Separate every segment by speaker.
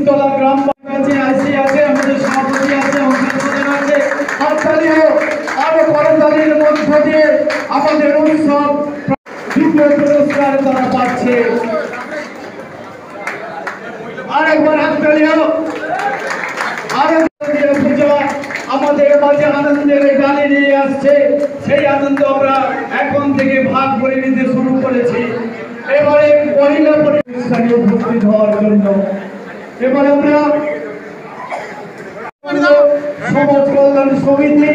Speaker 1: শিবতলা গ্রাম আছে, আইসি আছে, আমাদের সভাপতি আছে, অংশগ্রহণ আছে। হাততালিও আরো করতালির মধ্য দিয়ে আমাদের উৎসব দ্বিতীয় পুরস্কার তারা পাচ্ছে। আরেকবার হাততালিও আরো আমাদের মাঝে আনন্দের গানে নিয়ে আসছে। সেই আনন্দ আমরা এখন থেকে ভাগ করে নিতে শুরু করেছি। এবারে মহিলা পরিবেশনে উপস্থিত হওয়ার জন্য এবার আমরা সমাজ কল্যাণ সমিতি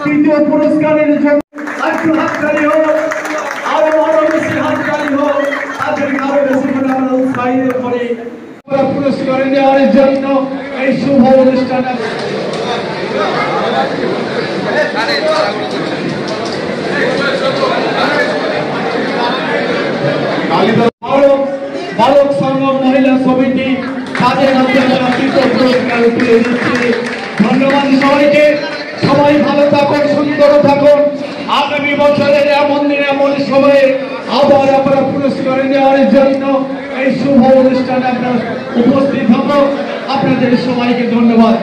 Speaker 1: তৃতীয় পুরস্কারের জন্য একটু হাততালি হোক, আরো বেশি হাততালি হোক, তাদেরকে আরো বেশি করে আমরা উৎসাহিত করি পুরস্কার দেওয়ার জন্য এই শুভ অনুষ্ঠানে। বালক সংঘ মহিলা সমিতি তাদের হাতে আমরা পুরস্কার তুলে দিচ্ছি। ধন্যবাদ সবাইকে। সবাই ভালো থাকুন, সুন্দর থাকুন। আগামী বছরের এমন দিন এমন সময়ে আবার আমরা পুরস্কার দেওয়ার জন্য এই শুভ অনুষ্ঠানে আমরা উপস্থিত হব। আপনাদের সবাইকে ধন্যবাদ।